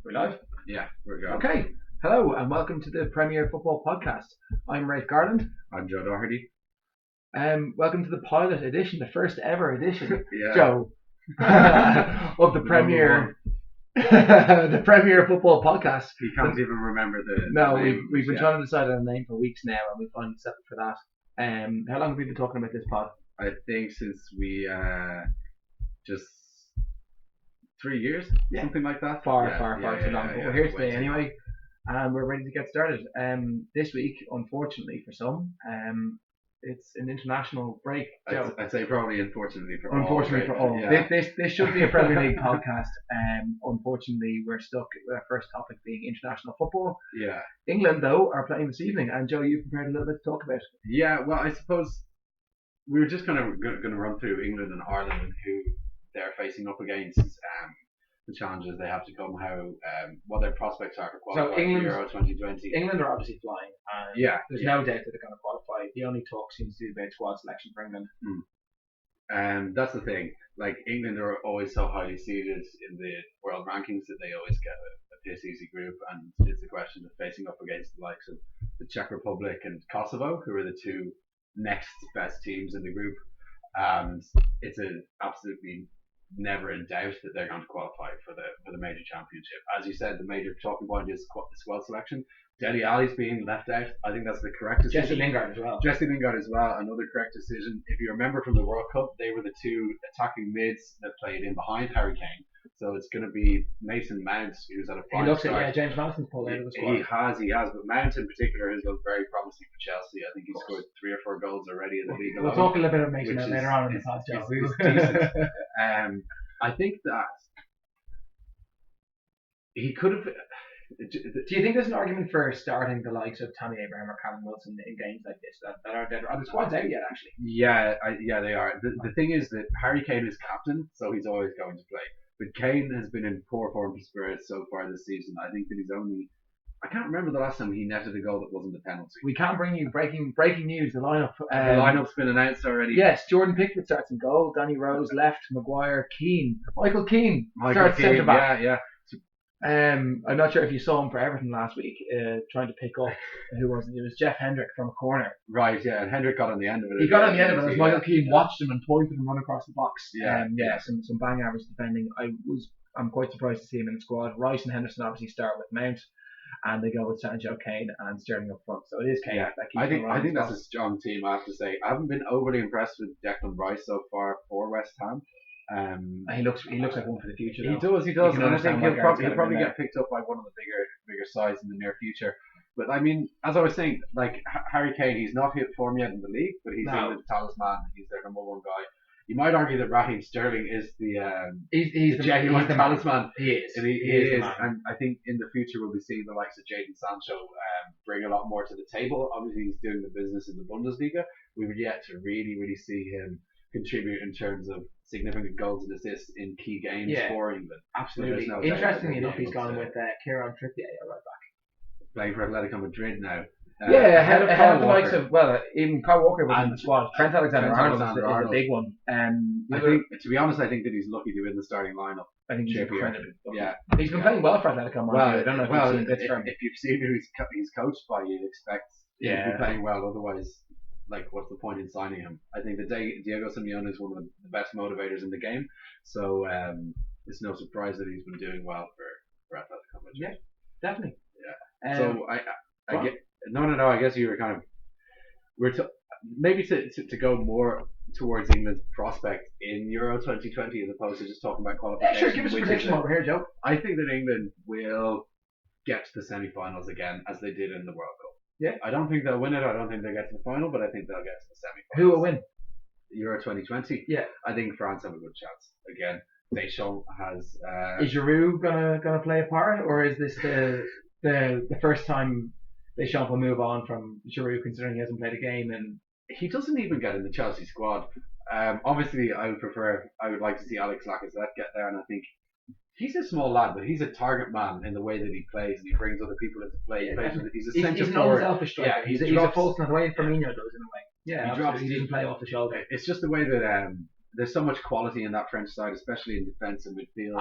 We're live? Yeah, we're going. Okay. Hello and welcome to the Premier Football Podcast. I'm Rafe Garland. I'm Joe Doherty. Welcome to the pilot edition, the first ever edition, Yeah. Joe, of the Premier the Premier Football Podcast. He can't even remember the No, name. we've been trying to decide on a name for weeks now, and we finally settled for that. How long have we been talking about this pod? I think since we just 3 years, something like that. Far too long. But we're here today way anyway, and we're ready to get started. This week, unfortunately for some, it's an international break. Joe. I'd say probably unfortunately for Unfortunately for all. Yeah. This should be a Premier League podcast. Unfortunately, we're stuck with our first topic being international football. Yeah. England, though, are playing this evening, and Joe, you've prepared a little bit to talk about. Yeah, well, I suppose we were just kind of going to run through England and Ireland and who they're facing up against, the challenges they have to come, how what their prospects are for qualifying for Euro 2020. England are obviously flying. There's no doubt that they're going to qualify. The only talk seems to be about squad selection for England. That's the thing. Like, England are always so highly seeded in the world rankings that they always get a piss easy group, and it's a question of facing up against the likes of the Czech Republic and Kosovo, who are the two next best teams in the group. And it's absolutely never in doubt that they're going to qualify for the major championship. As you said, the major talking point is the squad selection. Dele Alli's being left out. I think that's the correct decision. Jesse Lingard as well. Another correct decision. If you remember from the World Cup, they were the two attacking mids that played in behind Harry Kane. So it's going to be Mason Mount, who's at a fine start. James Madison's pulled out of the squad. He has, but Mount in particular has looked very promising for Chelsea. I think he's scored 3 or 4 goals already in the league. We'll talk a little bit about Mason Mount later on in the podcast. Decent. I think that he could have. Do you think there's an argument for starting the likes of Tammy Abraham or Callum Wilson in games like this that are dead? Are the squads out yet, actually? Yeah, they are. The thing is that Harry Kane is captain, so he's always going to play. But Kane has been in poor form for Spurs so far this season. I think that I can't remember the last time he netted a goal that wasn't a penalty. We can bring you breaking news. The lineup. The lineup's been announced already. Yes, Jordan Pickford starts in goal. Danny Rose left. Maguire, Keane, Michael Keane starts centre back. Yeah. I'm not sure if you saw him for Everton last week, trying to pick up who was it? It was Jeff Hendrick from a corner. Right, yeah, and Hendrick got on the end of it. He got on the end of it as Michael Keane watched him and pointed him run across the box. Some bang average defending. I'm quite surprised to see him in the squad. Rice and Henderson obviously start with Mount, and they go with Sancho, Kane, and Sterling up front. So it is Kane. Yeah, I think that's a strong team. I have to say, I haven't been overly impressed with Declan Rice so far for West Ham. He looks like one for the future. He does, and I think he'll probably get picked up by one of the bigger sides in the near future. But I mean, as I was saying, like Harry Kane, he's not hit form yet in the league, but he's in the talisman. He's their number one guy. You might argue that Raheem Sterling is the genuine talisman. He is. He is. And I think in the future we'll be seeing the likes of Jadon Sancho bring a lot more to the table. Obviously, he's doing the business in the Bundesliga. We've yet to really see him contribute in terms of significant goals and assists in key games for England. Absolutely. Interestingly enough, he's gone with Kieran Trippier right back. Playing for Atletico Madrid now. Ahead of the likes of, even Kyle Walker was in the squad. Trent Alexander-Arnold is a big one. To be honest, I think that he's lucky to be in the starting lineup. I think he's incredibly lucky. Yeah. He's been playing well for Atletico Madrid. I don't know if you've seen who he's coached by, you'd expect him to be playing well. Otherwise, like, what's the point in signing him? I think that Diego Simeone is one of the best motivators in the game. So it's no surprise that he's been doing well for Atletico Madrid. Yeah, definitely. Yeah. So I get. No. I guess you were kind of maybe to go more towards England's prospect in Euro 2020 as opposed to just talking about qualification. Sure, give us a prediction over here, Joe. I think that England will get to the semi-finals again as they did in the World Cup. Yeah. I don't think they'll win it. I don't think they'll get to the final, but I think they'll get to the semi-finals. Who will win? Euro 2020. Yeah. I think France have a good chance again. Deschamps has. Is Giroud gonna play a part, or is this the first time Deschamps will move on from Giroud, considering he hasn't played a game? And he doesn't even get in the Chelsea squad. Obviously, I would like to see Alex Lacazette get there, and I think he's a small lad, but he's a target man in the way that he plays, and he brings other people into play. He's a centre forward. He's an unselfish striker. He's a false in the way Firmino does in a way. Yeah, he doesn't play off the shoulder. It's just the way that there's so much quality in that French side, especially in defence and midfield.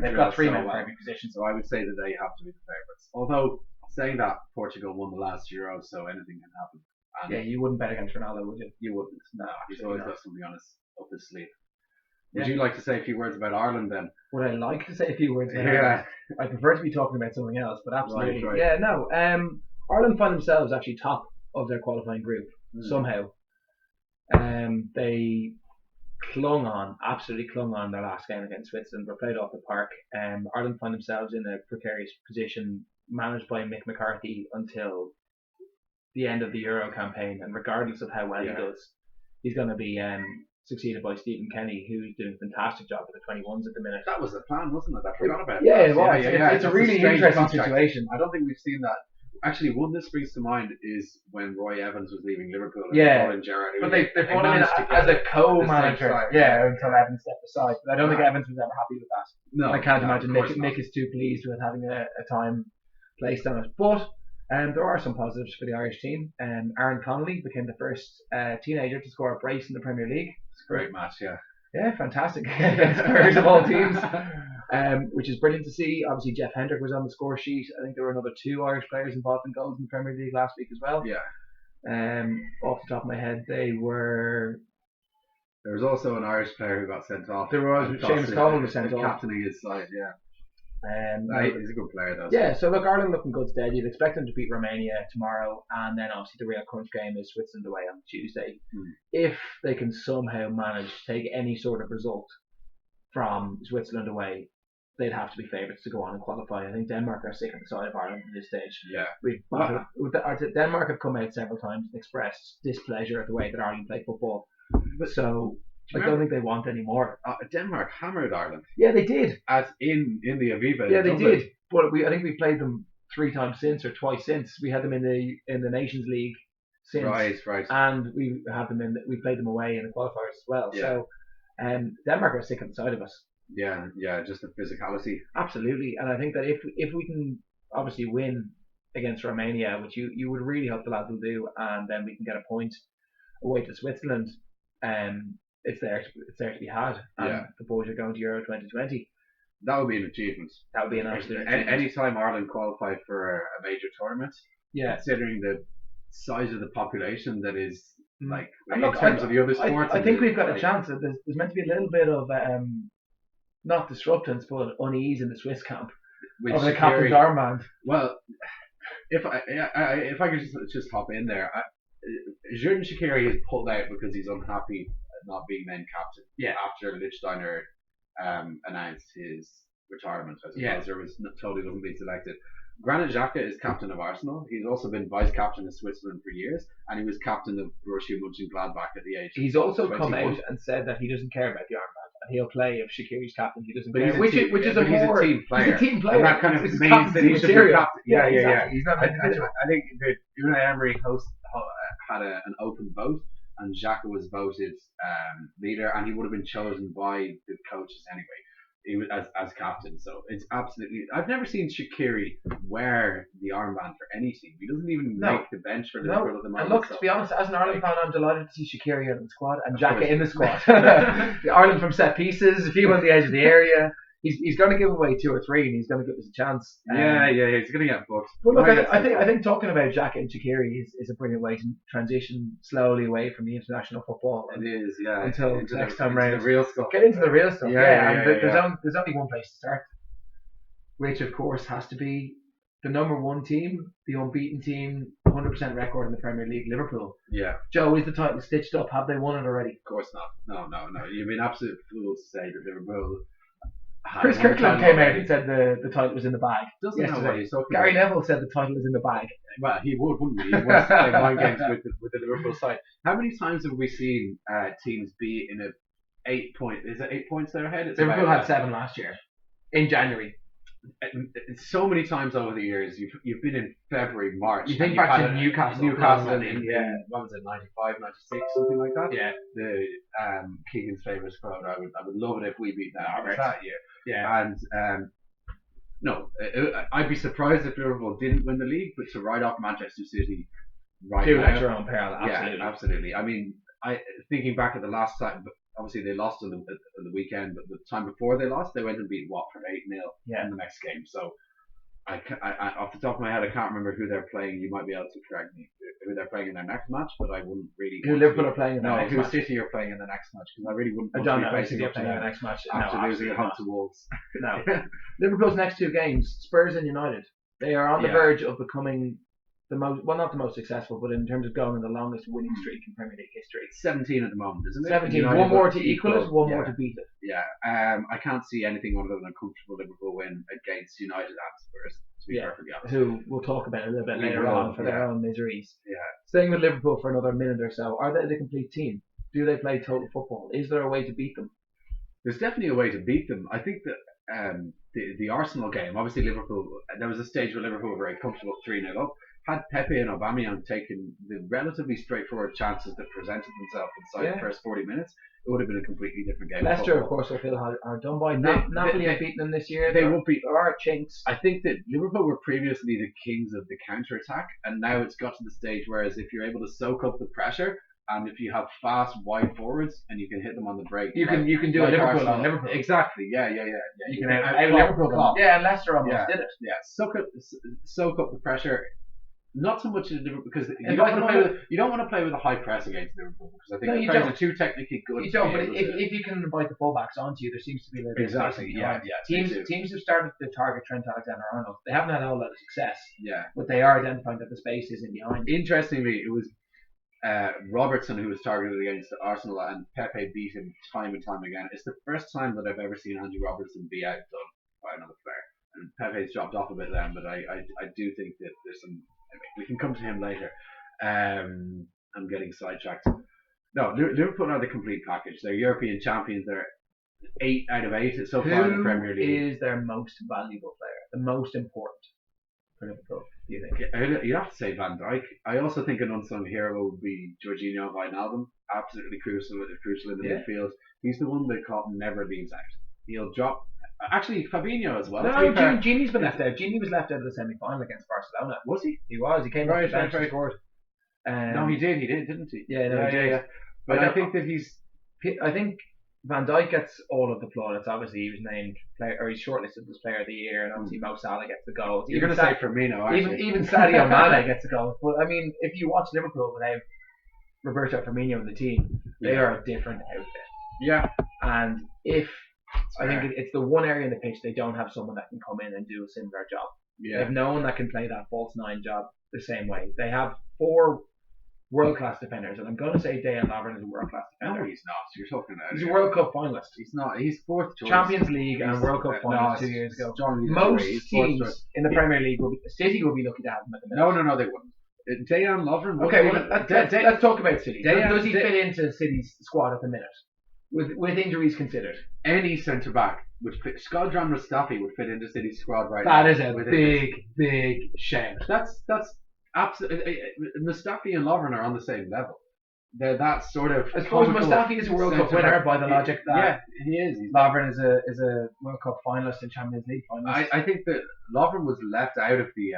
They've got 3 men for every position. So I would say that they have to be the favourites. Although saying that, Portugal won the last Euro, so anything can happen. And you wouldn't bet against Ronaldo, would you? You wouldn't. No, he's always got something on up his sleeve. Would you like to say a few words about Ireland then? Would I like to say a few words about Ireland? I prefer to be talking about something else, but absolutely. Right. Yeah, no. Ireland find themselves actually top of their qualifying group somehow. They absolutely clung on their last game against Switzerland. Were played off the park. Ireland find themselves in a precarious position, managed by Mick McCarthy until the end of the Euro campaign, and regardless of how well he does, he's going to be succeeded by Stephen Kenny, who's doing a fantastic job with the 21s at the minute. That was the plan, wasn't it? I forgot about it. Yeah, it was. It's a really interesting situation. I don't think we've seen that. Actually, one that springs to mind is when Roy Evans was leaving Liverpool. And Gerrard, but they brought him in as a co-manager. Until Evans stepped aside. But I don't think Evans was ever happy with that. No, I can't imagine Mick is too pleased with having a time placed on it. But there are some positives for the Irish team. Aaron Connolly became the first teenager to score a brace in the Premier League. It's a great match, yeah. Yeah, fantastic. Against Spurs of all teams. Which is brilliant to see. Obviously, Jeff Hendrick was on the score sheet. I think there were another 2 Irish players involved in goals in the Premier League last week as well. Yeah. Off the top of my head, they were. There was also an Irish player who got sent off. There was Seamus Coleman was sent off. Captaining his side, yeah. He's a good player, though. Yeah, so look, Ireland looking good stead. You'd expect them to beat Romania tomorrow, and then obviously the real crunch game is Switzerland away on Tuesday. If they can somehow manage to take any sort of result from Switzerland away, they'd have to be favourites to go on and qualify. I think Denmark are sick on the side of Ireland at this stage. Yeah. Denmark have come out several times and expressed displeasure at the way that Ireland play football. So I don't think they want any more. Denmark hammered Ireland. Yeah, they did. As in the Aviva. Yeah, they did. But I think we played them 3 times since, or twice since. We had them in the Nations League since. Right. And we played them away in the qualifiers as well. Yeah. So Denmark are sick on the side of us. Yeah, just the physicality. Absolutely. And I think that if we can obviously win against Romania, which you would really hope the lads will do, and then we can get a point away to Switzerland, it's there to be had. And the boys are going to Euro 2020. That would be an achievement. That would be an absolute achievement. Anytime Ireland qualified for a major tournament, considering the size of the population that is, like, in terms of the other sports. I think we've got a chance. There's meant to be a little bit of not disruptance, but unease in the Swiss camp over the captain's armband. Well, if I could just hop in there, Xherdan Shaqiri has pulled out because he's unhappy not being named captain. Yeah. After Lichtsteiner announced his retirement, I suppose, or was told he wasn't being selected. Granit Xhaka is captain of Arsenal. He's also been vice captain of Switzerland for years, and he was captain of Borussia Mönchengladbach at the age. He's also 21. Come out and said that he doesn't care about the armband, and he'll play if Shaqiri's captain. He doesn't care, which is a team player. He's a team player. And that kind of means that he should be captain. Yeah. He's not. I think that Unai Emery had an open vote, and Xhaka was voted leader, and he would have been chosen by the coaches anyway. He was as captain, so it's absolutely. I've never seen Shaqiri wear the armband for any team. He doesn't even make the bench for Liverpool at the moment. And look, to be honest, as an Ireland fan, I'm delighted to see Shaqiri out of the squad and Xhaka in the squad. Ireland from set pieces, a few on the edge of the area. He's going to give away 2 or 3, and he's going to give us a chance. Yeah, he's going to get booked. But look, I think talking about Xhaka and Shaqiri is a brilliant way to transition slowly away from the international football. It is, yeah. Until next time round, the real stuff. Get into the real stuff. There's only one place to start, which of course has to be the number 1 team, the unbeaten team, 100% record in the Premier League, Liverpool. Yeah. Joe, is the title stitched up? Have they won it already? Of course not. No. You've been absolute fool to say that Liverpool. Chris Kirkland came out and said the title was in the bag. Doesn't know what he's talking Gary about. Neville said the title is in the bag. Well, he wouldn't he? He wants to play mind games with the Liverpool side. How many times have we seen teams be in a 8 point? Is it 8 points they're ahead? Liverpool had 7 last year in January. So many times over the years, you've been in February, March. You think back to Newcastle in what was it, 95, 96, something like that. Yeah. The Keegan's favourite quote. I would love it if we beat them that year. Yeah. And no, I'd be surprised if Liverpool didn't win the league, but to write off Manchester City right now. Two extra on parallel. Absolutely. Yeah, absolutely. I mean, thinking back at the last time, obviously they lost on the weekend, but the time before they lost, they went and beat Watford 8-0 in the next game. So I off the top of my head, I can't remember who they're playing. You might be able to correct me who they're playing in their next match, but I wouldn't really. Who Liverpool are playing in their next who match? City are playing in the next match, because I really wouldn't. I don't know who City are playing in the next match. After losing at home to Wolves. No. Liverpool's next two games, Spurs and United. They are on the verge of becoming the most, well, not the most successful, but in terms of going on the longest winning streak in Premier League history. It's 17 at the moment, isn't it? 17. United One more to equal it, one more to beat it. Yeah. I can't see anything other than a comfortable Liverpool win against United and Spurs, to be perfectly honest. Who we'll talk about a little bit later on for their own miseries. Yeah. Staying with Liverpool for another minute or so, are they the complete team? Do they play total football? Is there a way to beat them? There's definitely a way to beat them. I think that the Arsenal game, obviously Liverpool, there was a stage where Liverpool were very comfortable 3-0 up. Had Pepe and Aubameyang taken the relatively straightforward chances that presented themselves inside the first 40 minutes, it would have been a completely different game. Leicester, of course, will feel are done by. Napoli have beaten them this year. They won't beat. There are chinks. I think that Liverpool were previously the kings of the counter-attack, and now it's got to the stage whereas if you're able to soak up the pressure, and if you have fast, wide forwards, and you can hit them on the break, you can do a Liverpool on Liverpool. Exactly. Yeah. You can out Liverpool. Yeah, and Leicester almost did it. Yeah, soak up the pressure. Not so much in Liverpool because you don't want to play with a high press against Liverpool because I think the players are too technically good. You don't, but if you can invite the fullbacks onto you, there seems to be a little bit exactly. Yeah. Teams have started to target Trent Alexander-Arnold. They haven't had a whole lot of success. Yeah, but they are identifying that the space is in behind. Interestingly, it was Robertson who was targeted against Arsenal, and Pepe beat him time and time again. It's the first time that I've ever seen Andy Robertson be outdone by another player. And Pepe's dropped off a bit then, but I do think that there's some. We can come to him later. I'm getting sidetracked. No, Liverpool are the complete package. They're European champions. They're 8 out of 8 so far in the Premier League. Who is their most valuable player? The most important for Liverpool, do you think? You have to say Van Dijk. I also think an unsung hero would be Jorginho Wijnaldum. Absolutely crucial in the midfield. He's the one that Klopp never leaves out. He'll drop. Actually, Fabinho as well. No, Gini's been left out. Gini was left out of the semi-final against Barcelona. Was he? He was. He came off the bench and scored. No, he did, didn't he? Yeah, no, he did. Yeah. But I think that I think Van Dijk gets all of the plaudits. Obviously, he was named player, or he's shortlisted as Player of the Year, and obviously Mo Salah gets the goals. You're going to say Firmino, actually. Even Sadio Mane gets the goals. But I mean, if you watch Liverpool without Roberto Firmino in the team, they are a different outfit. Yeah. And I think it's the one area in the pitch they don't have someone that can come in and do a similar job. Yeah. They have no one that can play that false nine job the same way. They have 4 world-class defenders, and I'm going to say Dejan Lovren is a world-class defender. No, he's not. You're talking about. He's a World Cup finalist. He's not. He's 4th choice. Champions League and World Cup finalist 2 years ago. Most teams in the Premier League City will be lucky to have him at the minute. No, they wouldn't. Dejan Lovren. Okay, well, let's talk about City. Does he fit into City's squad at the minute? With injuries considered, any centre back would fit. Shkodran Mustafi would fit into City's squad right now. That is a big shout. That's absolutely. Mustafi and Lovren are on the same level. They're that sort of. I suppose Mustafi is a World Cup winner by the logic that he is. Lovren is a World Cup finalist and Champions League finalist. I think that Lovren was left out of the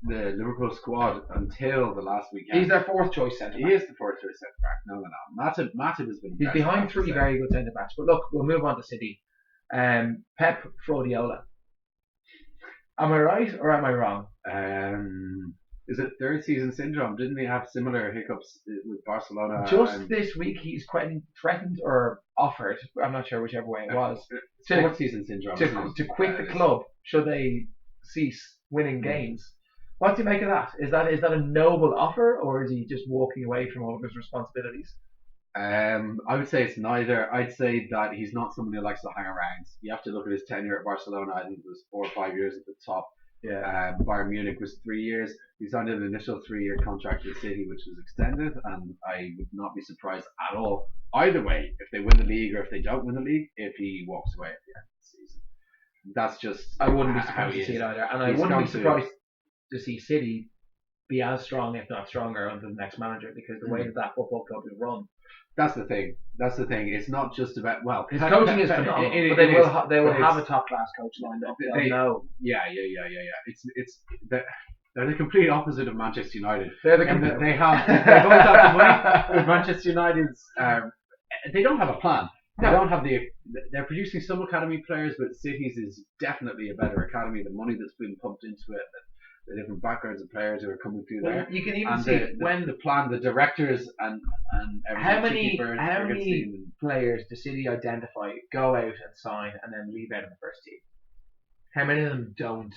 Liverpool squad until the last weekend. He's their 4th choice centre back. He is the 4th choice centre back. No. Matip has been. He's behind 3 very good centre backs. But look, we'll move on to City. Pep Fraudiola. Am I right or am I wrong? Is it 3rd season syndrome? Didn't he have similar hiccups with Barcelona? Just this week, he's threatened or offered. I'm not sure whichever way it was. 4th season syndrome. To quit the club should they cease winning games. What do you make of that? Is that a noble offer, or is he just walking away from all of his responsibilities? I would say it's neither. I'd say that he's not someone who likes to hang around. You have to look at his tenure at Barcelona. I think it was 4 or 5 years at the top. Yeah. Bayern Munich was 3 years. He signed an initial 3-year contract with City, which was extended, and I would not be surprised at all either way if they win the league or if they don't win the league if he walks away at the end of the season. That's just. I wouldn't be surprised to see it either, and I wouldn't be surprised to see City be as strong, if not stronger, under the next manager, because the way that football club is run. That's the thing. It's not just about his coaching is phenomenal, but they will have a top class coach lined up. They know. Yeah. It's they're the complete opposite of Manchester United. They both have the money. With Manchester United's they don't have a plan. They No. don't have they're producing some academy players, but City's is definitely a better academy. The money that's been pumped into it, the different backgrounds of players who are coming through there. You can even And see when the plan, the directors and everything. how many players do City identify, go out and sign, and then leave out of the first team? How many of them don't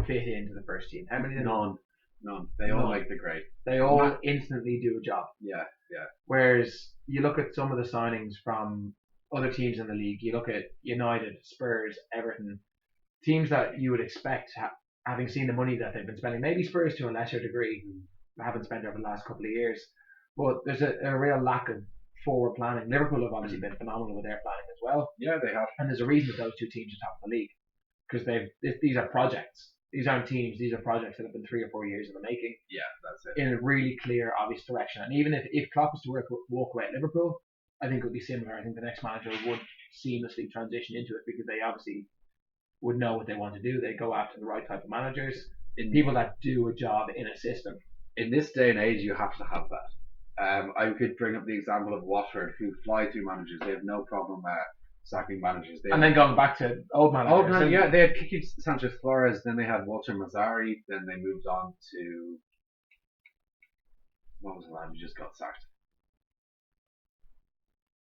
fit into the first team? How many of them? None. They all make the grade. They all instantly do a job. Yeah. Whereas you look at some of the signings from other teams in the league, you look at United, Spurs, Everton, teams that you would expect, having seen the money that they've been spending, maybe Spurs to a lesser degree, haven't spent over the last couple of years, but there's a real lack of forward planning. Liverpool have obviously been phenomenal with their planning as well. Yeah, they have. And there's a reason that those two teams are top of the league, because these are projects. These aren't teams, these are projects that have been 3 or 4 years in the making. Yeah, that's it. In a really clear, obvious direction. And even if Klopp was to walk away at Liverpool, I think it would be similar. I think the next manager would seamlessly transition into it, because they obviously would know what they want to do. They go after the right type of managers, people that do a job in a system. In this day and age, you have to have that. I could bring up the example of Watford, who fly through managers. They have no problem sacking managers. And then going back to old managers. Yeah, they had Kiki Sanchez Flores, then they had Walter Mazzari, then they moved on to, what was the man who just got sacked?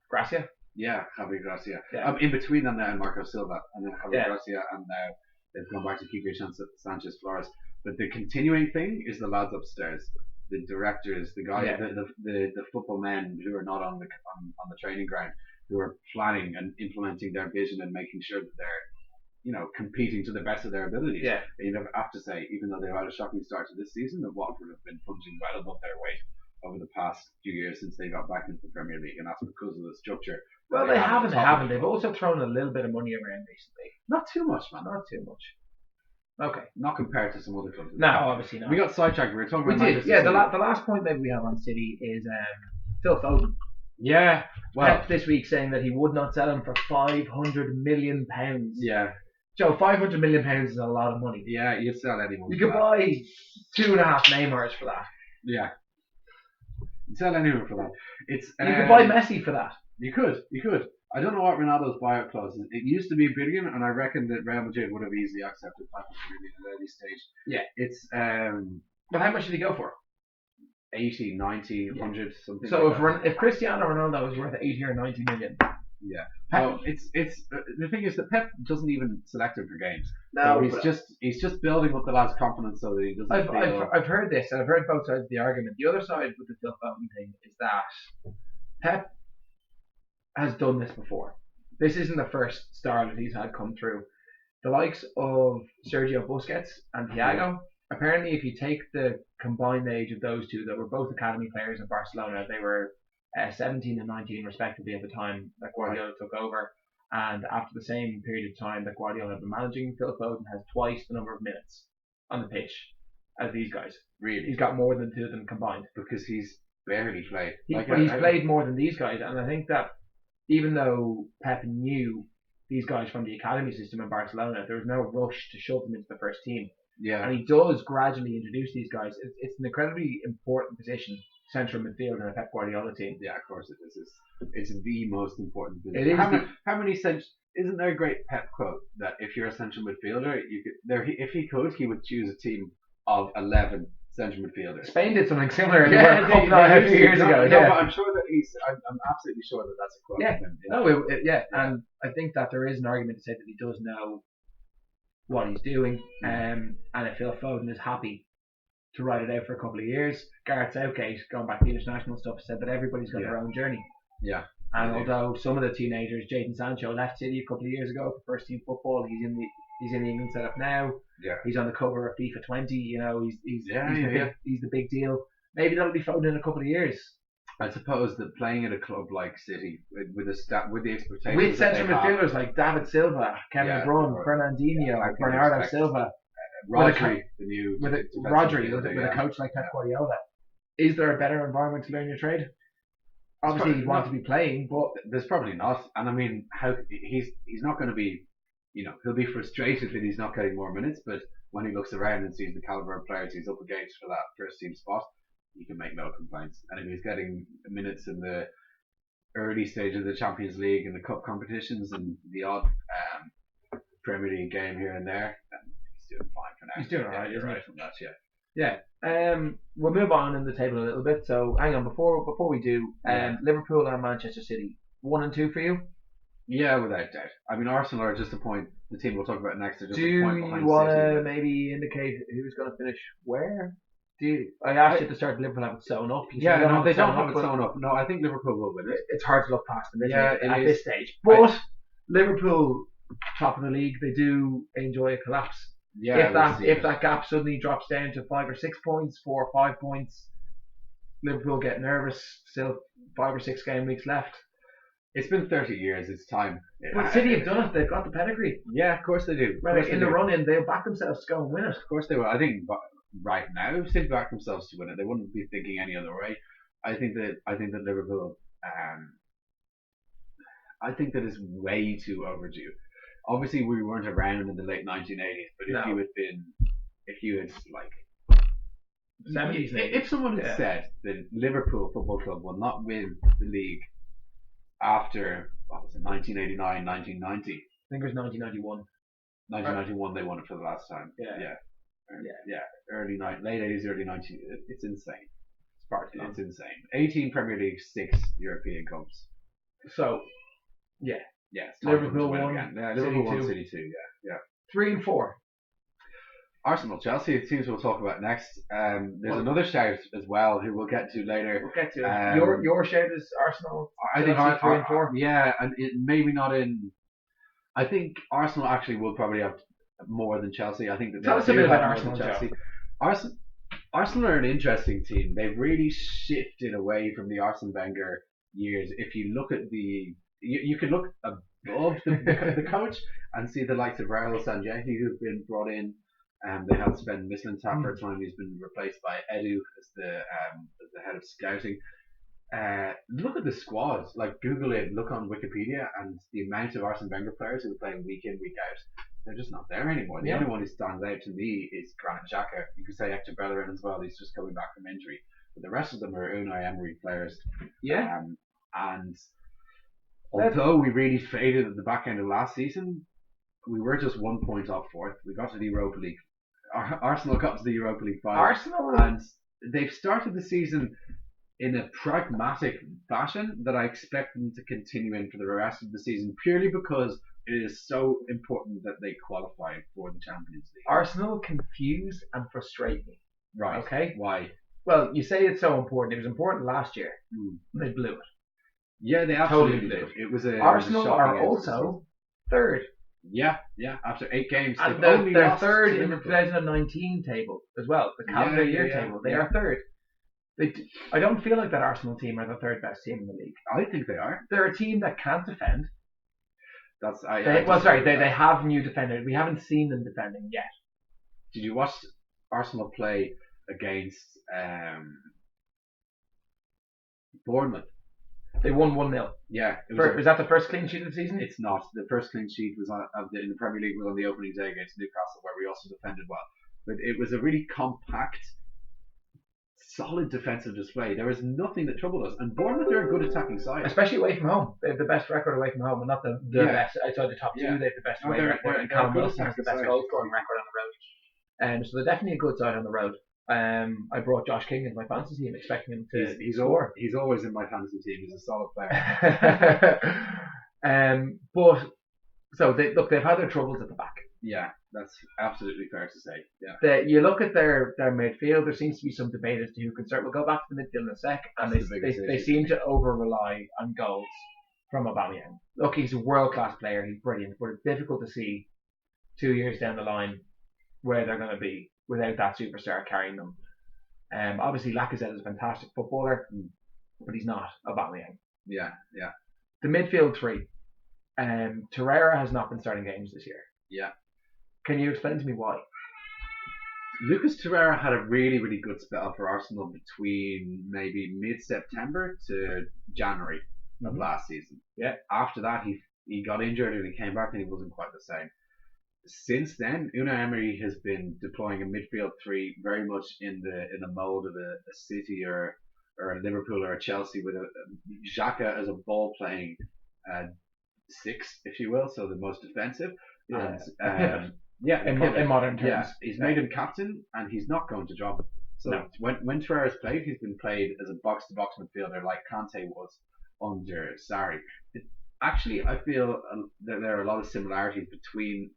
Gracia? Yeah, Javi Gracia. Yeah. In between them now, and Marco Silva, and then Javi Gracia, and now they've gone back to Kiki Sanchez Flores. But the continuing thing is the lads upstairs, the directors, the guys, the football men who are not on the training ground, who are planning and implementing their vision and making sure that they're, competing to the best of their abilities. Yeah. And have to say, even though they've had a shocking start to this season, that Watford have been punching well above their weight over the past few years since they got back into the Premier League, and that's because of the structure. Well, they haven't. They've also thrown a little bit of money around recently. Not too much, man. Not too much. Okay. Not compared to some other clubs. No, obviously not. We got sidetracked. We were talking about Manchester City. The last point maybe we have on City is Phil Foden. Yeah. Well, Pep this week saying that he would not sell him for £500 million. Yeah. Joe, £500 million is a lot of money. Yeah, you'd sell anyone. You could buy 2.5 Neymars for that. Yeah. You'd sell anyone for that. You could buy Messi for that. You could. I don't know what Ronaldo's buyout clause is. It used to be $1 billion, and I reckon that Real Madrid would have easily accepted $500 million at an early stage. Yeah. It's But how much did he go for? 80, 90, 100, something. So like if Cristiano Ronaldo was worth 80 or 90 million. Yeah. Well, it's the thing is that Pep doesn't even select him for games. No, so he's just building up the lad's confidence so that he doesn't. I've heard this, and I've heard both sides of the argument. The other side with the Phil Foden thing is that Pep has done this before. This isn't the first star that he's had come through. The likes of Sergio Busquets and Thiago. Apparently, if you take the combined age of those two, that were both academy players in Barcelona, they were 17 and 19 respectively at the time that Guardiola took over. And after the same period of time that Guardiola had been managing, Phil Foden has twice the number of minutes on the pitch as these guys. Really? He's got more than two of them combined. Because he's barely played. But he's played more than these guys, and I think that even though Pep knew these guys from the academy system in Barcelona, there was no rush to shove them into the first team. Yeah. And he does gradually introduce these guys. It's an incredibly important position, central midfield in a Pep Guardiola team. Yeah, of course it is. It's the most important position. It is. How many isn't there a great Pep quote that if you're a central midfielder, if he could, he would choose a team of 11 central midfielders. Spain did something similar in the World Cup a few years ago. No, but I'm sure that I'm absolutely sure that that's a quote. Yeah. Of him. Yeah. And I think that there is an argument to say that he does know what he's doing, and if Phil Foden is happy to ride it out for a couple of years. Gareth Southgate, going back to the international stuff, said that everybody's got their own journey. Yeah. And although some of the teenagers, Jadon Sancho left City a couple of years ago for first team football, he's in the England setup now. Yeah. He's on the cover of FIFA 20. He's the big deal. Maybe that'll be Foden in a couple of years. I suppose that playing at a club like City with the expectations with central midfielders like David Silva, Kevin De Bruyne, Fernandinho, Bernardo Silva, Rodri, with a coach like Pep Guardiola, is there a better environment to learn your trade? Obviously, you'd want to be playing, but there's probably not. And I mean, how he's not going to be, he'll be frustrated when he's not getting more minutes. But when he looks around and sees the caliber of players he's up against for that first team spot, he can make no complaints. And if he's getting minutes in the early stage of the Champions League and the cup competitions and the odd Premier League game here and there. And he's doing fine for now. He's doing alright, isn't he? From that, yeah. Yeah. We'll move on in the table a little bit. So hang on, before we do, Liverpool and Manchester City, 1 and 2 for you. Yeah, without doubt. I mean, Arsenal are just a point. The team we'll talk about next are just Do a point you behind want City. to maybe indicate who's going to finish where? I asked you at the start. Liverpool have it sewn up. They don't have it sewn up. No, I think Liverpool will win it. It's hard to look past them, at this stage. But But Liverpool, top of the league, they do enjoy a collapse. Yeah, if that gap suddenly drops down to 5 or 6 points, 4 or 5 points, Liverpool get nervous. Still 5 or 6 game weeks left. It's been 30 years. It's time. But City have done it. They've got the pedigree. Yeah, of course they do. In the run-in, they'll back themselves to go and win it. Of course they will. I think right now, if City back themselves to win it, they wouldn't be thinking any other way. I think that Liverpool. I think that is way too overdue. Obviously, we weren't around in the late 1980s, but if you had like 70s, if someone had said that Liverpool Football Club will not win the league after, what was it, 1989, 1990? I think it was 1991. 1991 they won it for the last time. Yeah. Late 80s, early 90s. It's insane. It's insane. 18 Premier League, 6 European Cups. So, yeah. Liverpool won again. Yeah, Liverpool won, City 2. Yeah. 3 and 4. Arsenal, Chelsea, teams we'll talk about next. There's another shout as well who we'll get to later. We'll get to your shout is Arsenal. I think 3 and 4. Yeah, and maybe not in. I think Arsenal actually will probably have more than Chelsea. I think that tell us a bit about Arsenal. Chelsea. Arsenal are an interesting team. They've really shifted away from the Arsene Wenger years. If you look at you can look above the coach and see the likes of Raul Sanjeti who've been brought in. They had Sven Mislintat for a time. He's been replaced by Edu as the head of scouting. Look at the squad. Like, Google it, look on Wikipedia, and the amount of Arsene Wenger players who are playing week in, week out, they're just not there anymore. The only one who stands out to me is Granit Xhaka. You could say Hector Bellerin as well. He's just coming back from injury. But the rest of them are Unai Emery players. Yeah. And although we really faded at the back end of last season, we were just 1 point off fourth. We got to the Europa League. Arsenal got to the Europa League final. And they've started the season in a pragmatic fashion that I expect them to continue in for the rest of the season, purely because it is so important that they qualify for the Champions League. Arsenal confuse and frustrate me. Right. Okay. Why? Well, you say it's so important. It was important last year. They blew it. Yeah, they absolutely did. It was Arsenal are also third. Yeah. After 8 games, and they're third in the 2019 table as well. The calendar year table. They are third. I don't feel like that Arsenal team are the third best team in the league. I think they are. They're a team that can't defend. They have new defenders. We haven't seen them defending yet. Did you watch Arsenal play against Bournemouth? They won 1-0. Yeah. Was that the first clean sheet of the season? It's not. The first clean sheet was in the Premier League was on the opening day against Newcastle, where we also defended well. But it was a really compact, solid defensive display. There was nothing that troubled us. And Bournemouth are a good attacking side. Especially away from home. They have the best record away from home, and not the best outside the top two. They have the best away record. And Callum Wilson has the best goal scoring record on the road. So they're definitely a good side on the road. I brought Josh King into my fantasy team, expecting him to score. He's always in my fantasy team. He's a solid player. But so they've had their troubles at the back. Yeah, that's absolutely fair to say. Yeah. You look at their midfield. There seems to be some debate as to who can start. We'll go back to the midfield in a sec, and they seem to over rely on goals from Aubameyang. Look, he's a world class player. He's brilliant, but it's difficult to see 2 years down the line where they're going to be without that superstar carrying them. Obviously, Lacazette is a fantastic footballer, but he's not Aubameyang. Yeah. The midfield three. Torreira has not been starting games this year. Yeah. Can you explain to me why? Lucas Torreira had a really, really good spell for Arsenal between maybe mid-September to January of last season. Yeah. After that, he got injured and he came back and he wasn't quite the same. Since then, Unai Emery has been deploying a midfield three very much in the mold of a City or or a Liverpool or a Chelsea with a Xhaka as a ball playing uh, six, if you will, so the most defensive. Yeah. And yeah, in modern terms. Yeah, he's made him captain, and he's not going to drop him. So No. when Traore's played, he's been played as a box to box midfielder like Kante was under Sarri. Actually, I feel that there are a lot of similarities between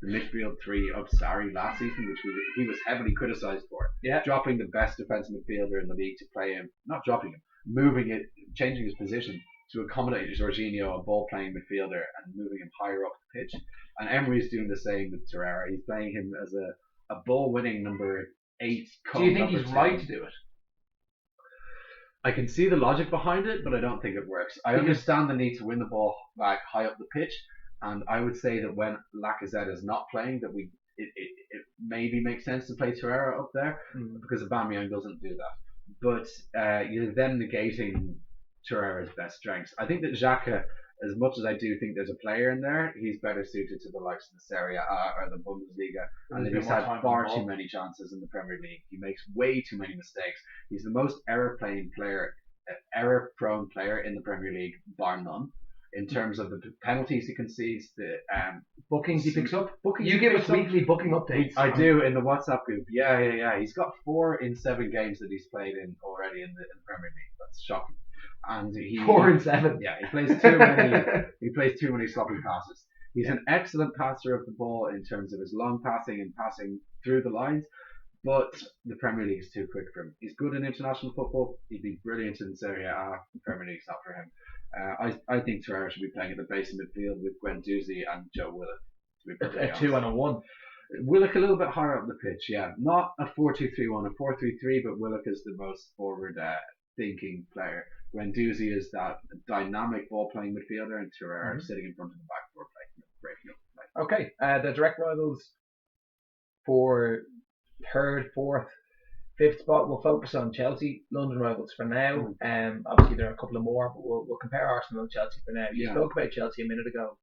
the midfield three of Sarri last season, which he was heavily criticised for. Yeah. Dropping the best defensive midfielder in the league to play him, not dropping him, moving it, changing his position to accommodate Jorginho, a ball playing midfielder, and moving him higher up the pitch. And Emery's doing the same with Torreira. He's playing him as a ball winning number 8. Do you think he's right to do it? I can see the logic behind it, but I don't think it works. I understand the need to win the ball back high up the pitch, and I would say that when Lacazette is not playing, that it maybe makes sense to play Torreira up there because Aubameyang doesn't do that. But you're then negating Torreira's best strengths. I think that Xhaka, as much as I do think there's a player in there, he's better suited to the likes of the Serie A or the Bundesliga, and he's had far too many chances in the Premier League. He makes way too many mistakes. He's the most error-prone player in the Premier League, bar none. In terms of the penalties he concedes, the bookings he picks up. You give us weekly booking updates. I do in the WhatsApp group. Yeah. He's got 4 in 7 games that he's played in already in the Premier League. That's shocking. And 4 in 7. Yeah, he plays too many. He plays too many sloppy passes. He's an excellent passer of the ball in terms of his long passing and passing through the lines, but the Premier League is too quick for him. He's good in international football. He'd be brilliant in Serie A. The Premier League's not for him. I think Torreira should be playing at the base of midfield with Guendouzi and Joe Willock. A 2 and a 1. Willock a little bit higher up the pitch, yeah. Not a 4-2-3-1, a 4-3-3, but Willock is the most forward thinking player. Guendouzi is that dynamic ball playing midfielder, and Torreira sitting in front of the back four breaking up play. Okay, the direct rivals for 3rd, 4th, 5th spot, we'll focus on Chelsea, London rivals for now. Obviously there are a couple of more, but we'll compare Arsenal and Chelsea for now. You spoke about Chelsea a minute ago,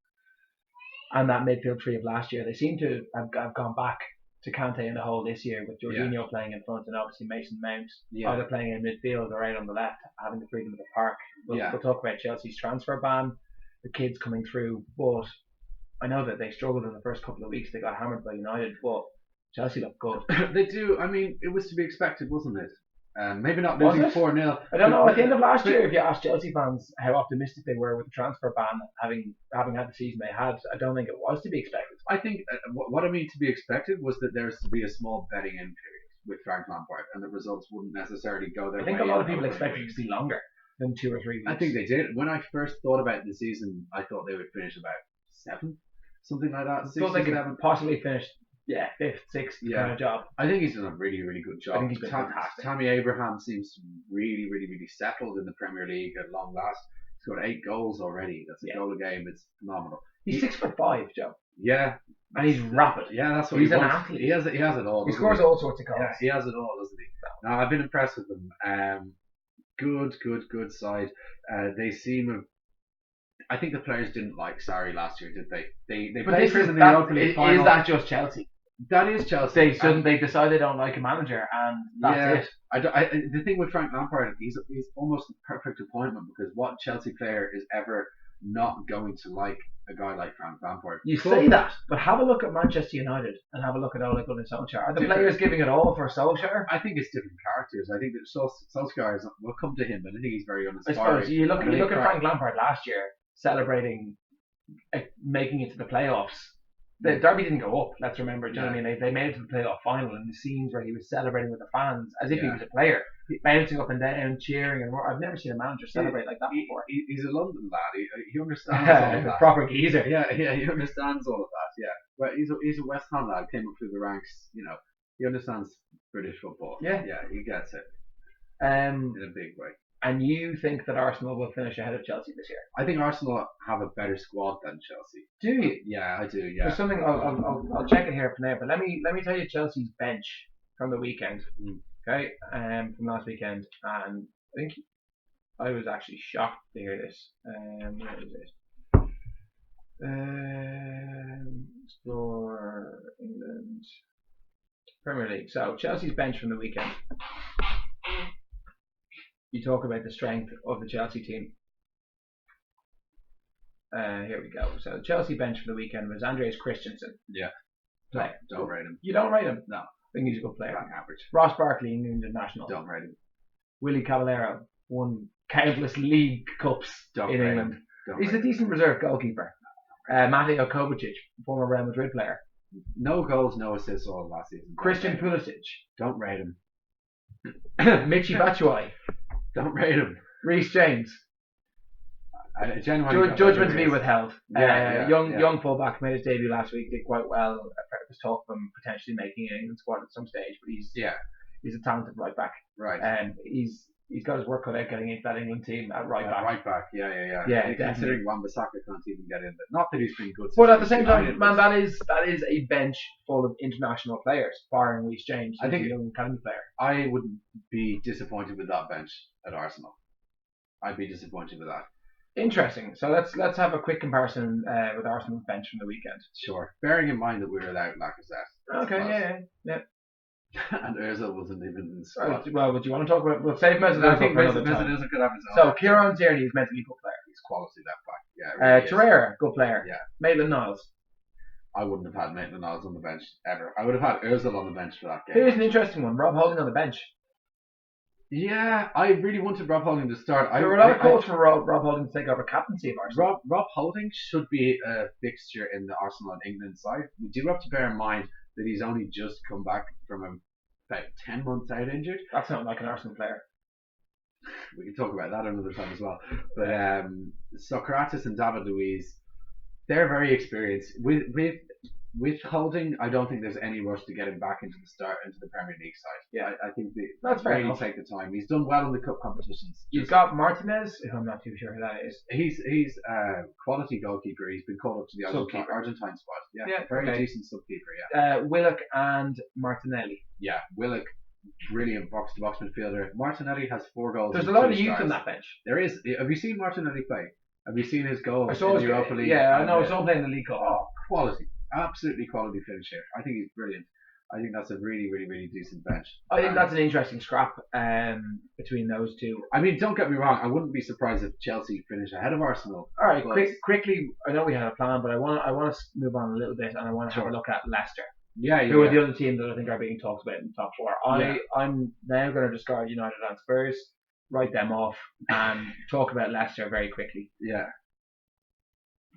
and that midfield three of last year. They seem to have gone back to Kante in the hole this year, with Jorginho playing in front and obviously Mason Mount either playing in midfield or out on the left, having the freedom of the park. We'll talk about Chelsea's transfer ban, the kids coming through, but I know that they struggled in the first couple of weeks. They got hammered by United, but Chelsea look good. They do. I mean, it was to be expected, wasn't it? Maybe not losing 4-0. I don't know. At the end of last year, if you asked Chelsea fans how optimistic they were with the transfer ban, having had the season they had, I don't think it was to be expected. I think what I mean to be expected was that there was to be a small betting in period with Frank Lampard, and the results wouldn't necessarily go their way. I think a lot of people expected it to be longer than 2 or 3 weeks. I think they did. When I first thought about the season, I thought they would finish about 7th, something like that. I thought they could possibly finish 5th, 6th kind of job. I think he's done a really, really good job. I think he's been fantastic. Tammy Abraham seems really, really, really settled in the Premier League at long last. He's got 8 goals already. That's a goal a game. It's phenomenal. He's 6'5", Joe. Yeah. And he's rapid. Yeah, that's what he's an athlete. He has it all. He scores all sorts of goals. Yeah, he has it all, doesn't he? No, I've been impressed with them. Good side. They seem. I think the players didn't like Sarri last year, did they? They played for in the Europa League final. Is that just Chelsea? That is Chelsea. They decide they don't like a manager, and that's it. The thing with Frank Lampard, he's almost the perfect appointment, because what Chelsea player is ever not going to like a guy like Frank Lampard? You say that, but have a look at Manchester United and have a look at Ole Gunnar Solskjaer. Are the players giving it all for Solskjaer? I think it's different characters. I think that Solskjaer will come to him, but I think he's very uninspiring. I suppose you look at Frank Lampard last year, celebrating making it to the playoffs. The Derby didn't go up, let's remember. Do you know what I mean? They made it to the playoff final, and the scenes where he was celebrating with the fans as if he was a player, bouncing up and down, cheering, and I've never seen a manager celebrate like that before. He's a London lad. He understands all of that. Proper geezer. Yeah, he understands all of that. Yeah, but he's a West Ham lad. Came up through the ranks. He understands British football. Yeah, he gets it. In a big way. And you think that Arsenal will finish ahead of Chelsea this year? I think Arsenal have a better squad than Chelsea. Do you? Yeah, I do. Yeah. There's something I'll check it here for now, but let me tell you Chelsea's bench from the weekend. Okay, from last weekend, and I think I was actually shocked to hear this. Where is it? Explore England Premier League. So Chelsea's bench from the weekend. you talk about the strength of the Chelsea team. Here we go. So the Chelsea bench for the weekend was Andreas Christensen. Yeah. Player. Don't rate him. You don't rate him? No. I think he's a good player. Bang average. Ross Barkley, England international. Don't rate him. Willie Caballero won countless league cups in England. He's a decent reserve goalkeeper. Mateo Kovacic, former Real Madrid player. No goals, no assists all last season. Christian Pulisic. Don't rate him. Michy Batshuayi. Don't rate him. Reece James. Judgment to be withheld. Young young fullback made his debut last week. Did quite well. There was talk of him potentially making an England squad at some stage, but he's a talented right back. Right. And he's got his work cut out getting into that England team at right back. Right back. Yeah. Yeah, considering Wan-Bissaka can't even get in, but not that he's been good. But at the same time, man, that is a bench full of international players, barring Reece James, who's a young academy player. I wouldn't be disappointed with that bench at Arsenal. I'd be disappointed with that. Interesting. So let's have a quick comparison with Arsenal's bench from the weekend. Sure. Bearing in mind that we were without Lacazette. Okay. Yeah. And Ozil wasn't even in the squad. Well, do you want to talk about? We'll save Mesut I think for another time. Mesut could have his own. So Kieran Tierney is meant to be a good player. He's quality left back. Yeah. Really Torreira, good player. Yeah. Maitland-Niles. I wouldn't have had Maitland-Niles on the bench ever. I would have had Ozil on the bench for that game. Here's an interesting one. Rob Holding on the bench. Yeah, I really wanted Rob Holding to start. There were a lot of calls for Rob Holding to take over captaincy of Arsenal. Rob Holding should be a fixture in the Arsenal and England side. We do have to bear in mind that he's only just come back from about 10 months out injured. That's not like an Arsenal player. We can talk about that another time as well. But Socrates and David Luiz, they're very experienced. With Holding, I don't think there's any rush to get him back into the Premier League side. Yeah, I think that's fair enough. Take the time. He's done well in the cup competitions. You've got Martinez, who I'm not too sure who that is. He's a quality goalkeeper. He's been called up to the Argentine squad. Yeah, very decent subkeeper. Yeah. Willock and Martinelli. Yeah, Willock, brilliant box-to-box midfielder. Martinelli has 4 goals. There's a lot of youth on that bench. There is. Have you seen Martinelli play? Have you seen his goals in the Europa League? Yeah, I know. I saw him playing in the League Cup. Oh, quality. Absolutely quality finisher. I think he's brilliant. I think that's a really, really, really decent bench. I think that's an interesting scrap between those two. I mean, don't get me wrong. I wouldn't be surprised if Chelsea finish ahead of Arsenal. All right, quickly. I know we had a plan, but I want to move on a little bit, and I want to have a look at Leicester. Who are the other teams that I think are being talked about in the top 4? I'm now going to discard United and Spurs, write them off, and talk about Leicester very quickly. Yeah.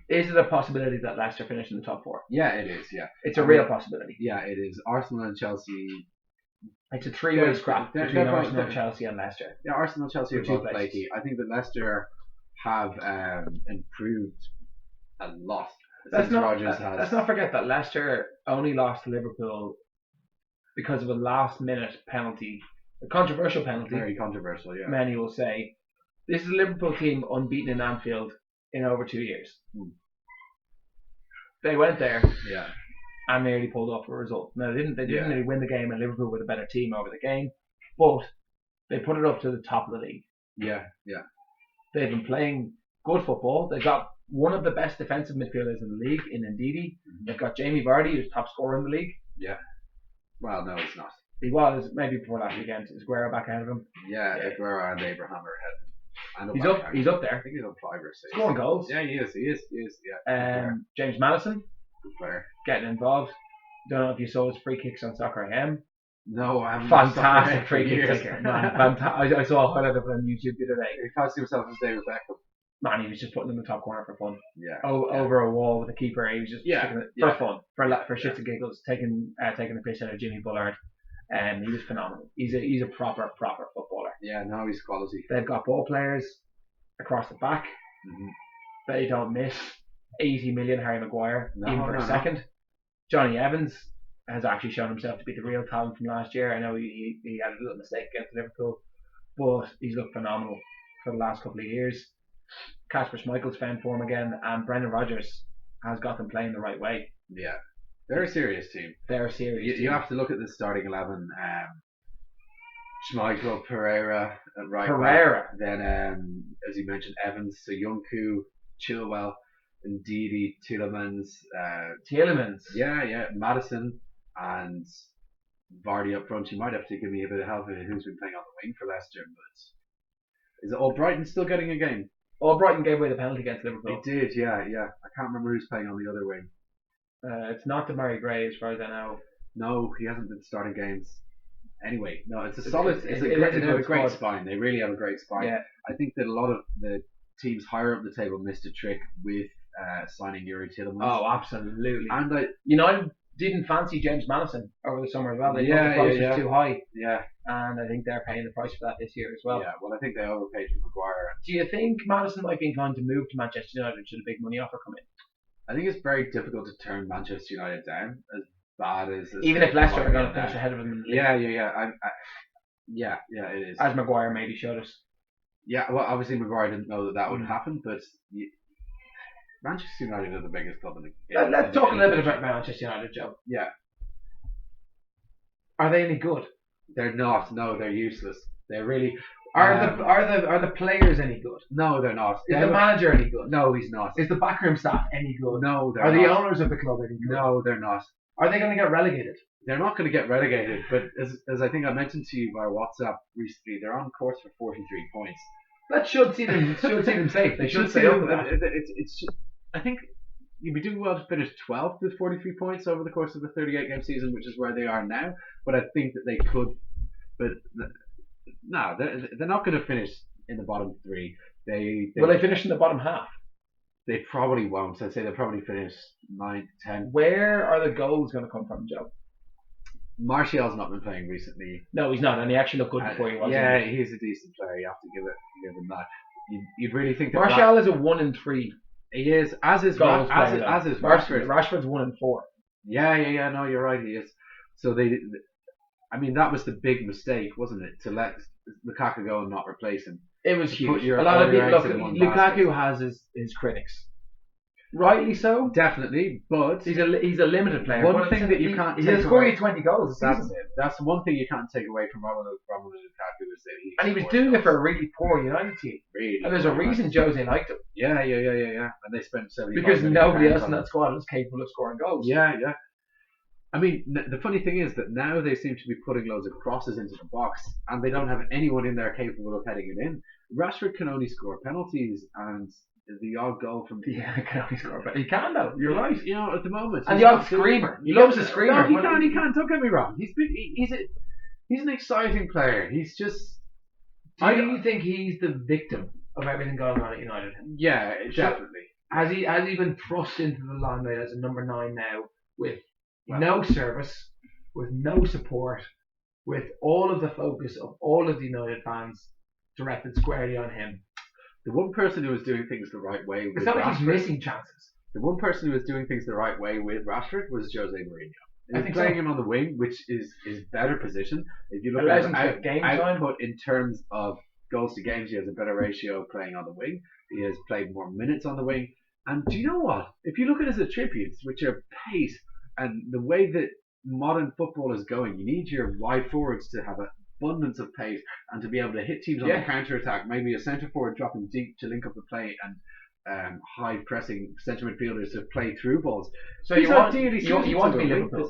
Is it a possibility that Leicester finish in the top 4? Yeah, it is. Yeah, it's a real possibility. Yeah, it is. Arsenal and Chelsea. It's a 3-way scrap between Arsenal, Chelsea, and Leicester. Yeah, Arsenal, Chelsea are both flaky. I think that Leicester have improved a lot. Let's not forget that Leicester only lost to Liverpool because of a last-minute penalty, a controversial penalty. Very controversial, yeah. Many will say this is a Liverpool team unbeaten in Anfield in over 2 years. They went there, and nearly pulled off a result. Now they didn't really win the game, and Liverpool were the better team over the game, but they put it up to the top of the league. Yeah. They've been playing good football. They got one of the best defensive midfielders in the league in Ndidi. They've got Jamie Vardy, who's top scorer in the league. Yeah. Well, no, he's not. He was maybe before last weekend. Is Aguero back ahead of him? Yeah, Aguero and Abraham are ahead. He's up there. I think he's on 5 or 6. Scoring goals. Yeah, he is. Yeah. James Maddison. Good player. Getting involved. Don't know if you saw his free kicks on Soccer AM. No, I haven't. Fantastic free kick taker. Man, I saw a highlight of it on YouTube the other day. He fancies himself as David Beckham. Man, he was just putting in the top corner for fun. Yeah. Over a wall with a keeper. He was just sticking it for fun, for shits and giggles, taking the piss out of Jimmy Bullard. He was phenomenal. He's a proper footballer. Yeah, no, he's quality. They've got ball players across the back. Mm-hmm. They don't miss. 80 million Harry Maguire, even for a second. Johnny Evans has actually shown himself to be the real talent from last year. I know he had a little mistake against Liverpool, but he's looked phenomenal for the last couple of years. Kasper Schmeichel's found form again, and Brendan Rodgers has got them playing the right way. Yeah, they're a serious team. You have to look at the starting 11. Schmeichel, Pereira, back. Then, as you mentioned, Evans, Soyuncu, Chilwell, Ndidi, Tielemans. Yeah, Maddison and Vardy up front. You might have to give me a bit of help with who's been playing on the wing for Leicester, but Is it all Brighton still getting a game? Well, Brighton gave away the penalty against They Liverpool. did, yeah. I can't remember who's playing on the other wing. It's not Demarai Gray as far as I know. No, he hasn't been starting games. Anyway, no, it's a It's- solid. it's- It's a it great, is a they have a good great squad. spine. They really have a great spine. Yeah. I think that a lot of the teams higher up the table missed a trick with signing Yuri Tielemans. Oh, absolutely. And United didn't fancy James Maddison over the summer as well. They thought Yeah, the price yeah, was too high, yeah, and I think they're paying the price for that this year as well. yeah. Well, I think they overpaid for Maguire. Do you think Maddison might be inclined to move to Manchester United should a big money offer come in? I think it's very difficult to turn Manchester United down, as bad as Even if Leicester are going to finish ahead of them in the league, yeah. It is. as Maguire maybe showed us. Yeah, well, obviously Maguire didn't know that would happen, but Manchester United are the biggest club in the. Let's talk a little bit about Manchester United, Joe. Yeah, Are they any good? they're not. No, they're useless. They're really. Are the players any good? No, they're not. Is the manager any good? No, he's not. Is the backroom staff any good? No, they're Are not. the owners of the club any good? No, they're not. Are they going to get relegated? They're not going to get relegated, but as I think I mentioned to you via WhatsApp recently, they're on course for 43 points. That should see them safe. They should say stay up with that. I think you'd be doing well to finish 12th with 43 points over the course of the 38 game season, which is where they are now. But I think that they could. But no, they're not going to finish in the bottom three. Will they finish in the bottom half? They probably won't. I'd say they'll probably finish 9th, 10th. Where are the goals going to come from, Joe? Martial's not been playing recently. No, he's not, and he actually looked good before he wasn't. Yeah, he's a decent player. You have to give him that. You'd really think that Martial is a 1 in 3. He is, as is goals as is Rashford. Rashford's 1 in 4. Yeah. No, you're right. He is. So that was the big mistake, wasn't it, to let Lukaku go and not replace him? It was huge. A lot of people look. Lukaku has his critics, rightly so. Definitely, but he's a limited player. One thing that you can't. He'll score you 20 goals. That's one thing you can't take away from Romelu Lukaku is that he was doing it for a really poor United team. Really, and there's a reason Jose liked him. Yeah. And they spent 70 because nobody else in that squad was capable of scoring goals. Yeah. I mean, the funny thing is that now they seem to be putting loads of crosses into the box, and they don't have anyone in there capable of heading it in. Rashford can only score penalties and the odd goal from. Yeah, he can only score, but he can though. You're right. You know, at the moment, and the odd screamer. He loves a screamer. No, he can't. Don't get me wrong. He's an exciting player. He's just. Do you think he's the victim of everything going on at United? Yeah, definitely. Has he been thrust into the limelight as a number 9 now with no service, with no support, with all of the focus of all of the United fans directed squarely on him? The one person who was doing things the right way with it's not Rashford, like he's missing chances. The one person who was doing things the right way with Rashford was Jose Mourinho. I think playing him on the wing, which is better position. If you look at his output in terms of goals to games, he has a better ratio playing on the wing. He has played more minutes on the wing. And do you know what? If you look at his attributes, which are pace and the way that modern football is going, you need your wide forwards to have an abundance of pace and to be able to hit teams on the counter attack. Maybe a centre forward dropping deep to link up the play and high pressing centre midfielders to play through balls. So you want to be Liverpool.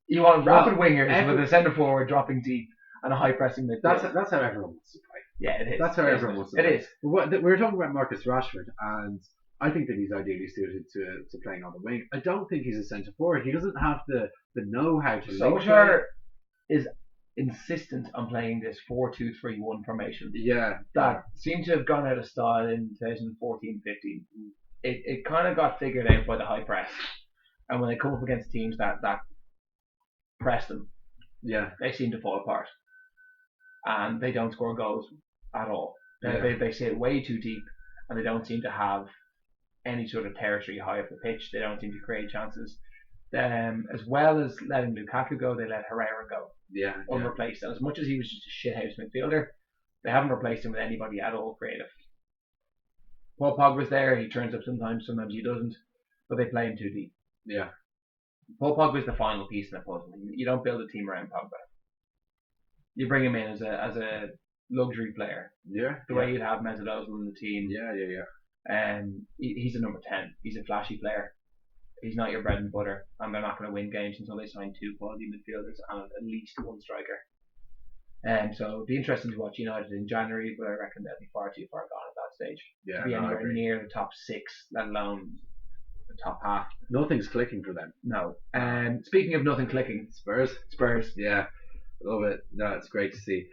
You want rapid wingers with a centre forward dropping deep and a high pressing midfield. That's how everyone wants to play. Yeah, it is. That's how everyone wants to play. It is. We're talking about Marcus Rashford, and I think that he's ideally suited to playing on the wing. I don't think he's a centre forward. He doesn't have the know-how to. Solskjaer is insistent on playing this 4-2-3-1 formation. Yeah. That seemed to have gone out of style in 2014-15. It kind of got figured out by the high press, and when they come up against teams that press them, they seem to fall apart, and they don't score goals at all. They sit way too deep, and they don't seem to have any sort of territory high up the pitch. They don't seem to create chances. As well as letting Lukaku go, they let Herrera go. Unreplaced. And as much as he was just a shithouse midfielder, they haven't replaced him with anybody at all creative. Paul Pogba's there. He turns up sometimes he doesn't. But they play him too deep. Yeah. Paul Pogba's the final piece in the puzzle. You don't build a team around Pogba. You bring him in as a luxury player. Yeah. The way you'd have Mesut Ozil in the team. Yeah. He's a number 10. He's a flashy player. He's not your bread and butter, and they're not going to win games until they sign 2 quality midfielders and at least 1 striker. So it'll be interesting to watch United in January, but I reckon they'll be far too far gone at that stage to be anywhere near the top 6, let alone the top half. Nothing's clicking for them. No. Speaking of nothing clicking, Spurs. Yeah, love it. No, it's great to see.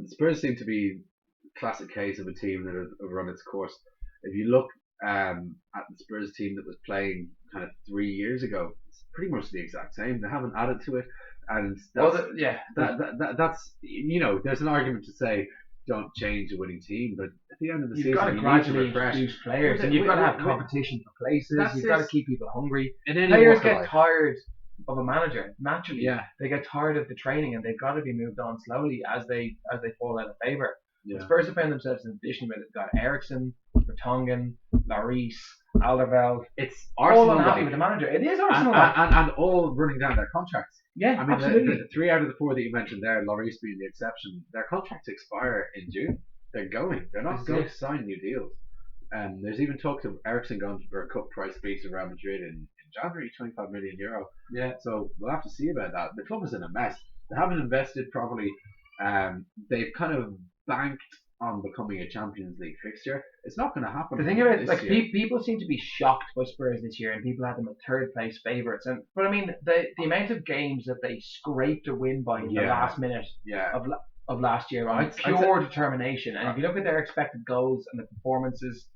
Spurs seem to be a classic case of a team that have run its course. If you look at the Spurs team that was playing kind of 3 years ago, it's pretty much the exact same. They haven't added to it, and that's there's an argument to say don't change a winning team, but at the end of the season, you've got to gradually introduce players, and you've got to have competition for places. You've got to keep people hungry. Players get tired of a manager naturally. Yeah, they get tired of the training, and they've got to be moved on slowly as they fall out of favour. Yeah. The Spurs have found themselves in a position where they've got Eriksson, Vertonghen, Lloris, Alderweireld. It's Arsenal all unhappy with the manager. It is Arsenal, and all running down their contracts. Yeah, I mean, absolutely. The 3 out of the 4 that you mentioned there, Lloris being the exception, their contracts expire in June. They're going. They're not going to sign new deals. There's even talk of Eriksson going for a cut price fee to Real Madrid in January, €25 million. Yeah. So we'll have to see about that. The club is in a mess. They haven't invested properly. They've kind of banked on becoming a Champions League fixture. It's not going to happen. The thing about it, people seem to be shocked by Spurs this year, and people have them at third place favourites. But I mean, the amount of games that they scraped a win by in the last minute of last year on pure determination. And if you look at their expected goals and the performances,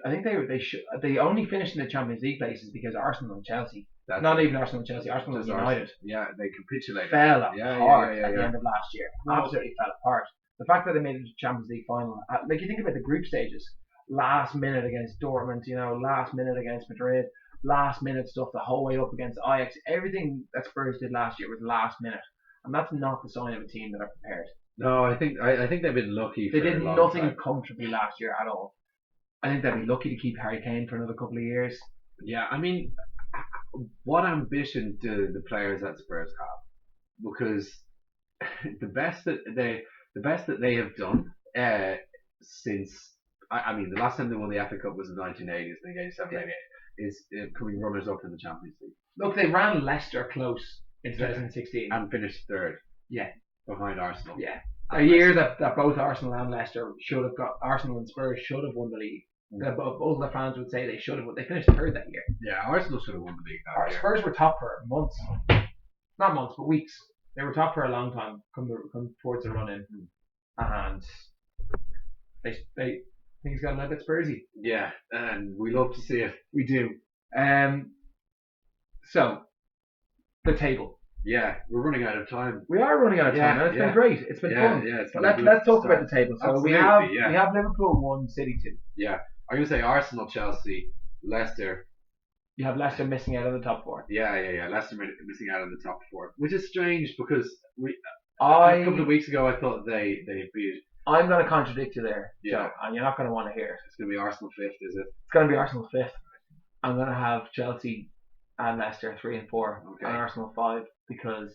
I think they only finished in the Champions League places because Arsenal and Chelsea. Not even Arsenal and Chelsea. Arsenal and United. Yeah, they capitulated. Fell apart at the end of last year. Absolutely fell apart. The fact that they made it to the Champions League final, like you think about the group stages, last minute against Dortmund, last minute against Madrid, last minute stuff the whole way up against Ajax. Everything that Spurs did last year was last minute, and that's not the sign of a team that are prepared. No, I think they've been lucky. They did nothing comfortably last year at all. I think they'd be lucky to keep Harry Kane for another couple of years. Yeah, I mean, what ambition do the players at Spurs have? Because the best that they have done since the last time they won the FA Cup was in the 1980s, I think 87-88, is becoming runners up in the Champions League. Look, they ran Leicester close in 2016 and finished third. Yeah, behind Arsenal. Yeah, a year that both Arsenal and Leicester should have got. Arsenal and Spurs should have won the league. Both the fans would say they should have. They finished third that year. Yeah, Arsenal should have won the league that year. Spurs were top for months, not months, but weeks. They were top for a long time. Come towards the run in, and they things got a little bit Spursy. Yeah, and we love to see it. We do. So the table. Yeah, we're running out of time. We are running out of time, and it's been great. It's been fun. Yeah, let's talk about the table. So absolutely, we have Liverpool 1, City 2. Yeah, I'm gonna say Arsenal, Chelsea, Leicester. You have Leicester missing out on the top 4. Yeah. Leicester missing out on the top 4, which is strange because a couple of weeks ago I thought they beat. I'm going to contradict you there, Joe, and you're not going to want to hear it. It's going to be Arsenal 5th, is it? It's going to be Arsenal 5th. I'm going to have Chelsea and Leicester 3 and 4, and Arsenal 5, because